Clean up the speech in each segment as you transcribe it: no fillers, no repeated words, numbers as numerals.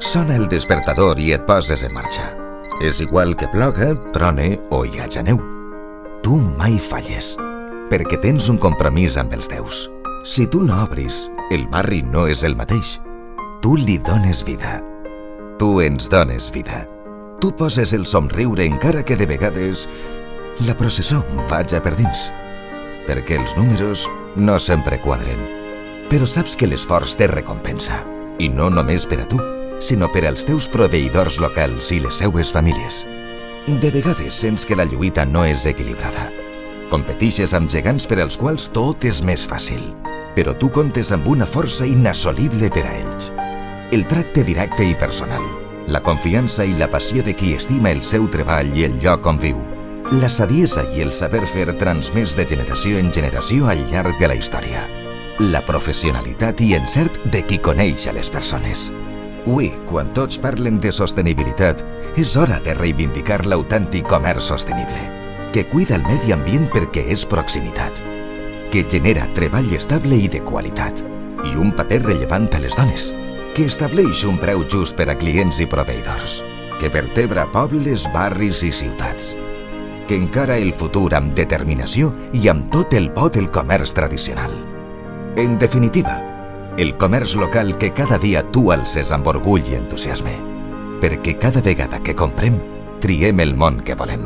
Sona el despertador i et poses en marxa. És igual que ploga, trone o hi haja neu. Tu mai falles, perquè tens un compromís amb els teus. Si tu no obris, el barri no és el mateix. Tu li dones vida. Tu ens dones vida. Tu poses el somriure encara que de vegades la processó vaja per dins. Perquè els números no sempre quadren. Però saps que l'esforç té recompensa. I no només per a tu, sinó per als teus proveïdors locals i les seues famílies. De vegades sents que la lluita no és equilibrada. Competixes amb gegants per als quals tot és més fàcil, però tu comptes amb una força inassolible per a ells. El tracte directe i personal, la confiança i la passió de qui estima el seu treball i el lloc on viu, la saviesa i el saber fer transmès de generació en generació al llarg de la història, la professionalitat i encert de qui coneix a les persones. Ui, quan tots parlen de sostenibilitat, és hora de reivindicar l'autèntic comerç sostenible, que cuida el medi ambient perquè és proximitat, que genera treball estable i de qualitat, i un paper rellevant a les dones, que estableix un preu just per a clients i proveïdors, que vertebra pobles, barris i ciutats, que encara el futur amb determinació i amb tot el bo del comerç tradicional. En definitiva, el comerç local que cada dia tu alces amb orgull i entusiasme, perquè cada vegada que comprem, triem el món que volem.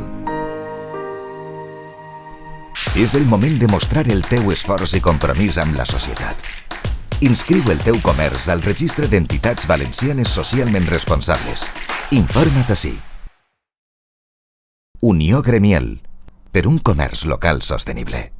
És el moment de mostrar el teu esforç i compromís amb la societat. Inscriu el teu comerç al Registre d'Entitats Valencianes Socialment Responsables. Informa't ací. Unió Gremial, per un comerç local sostenible.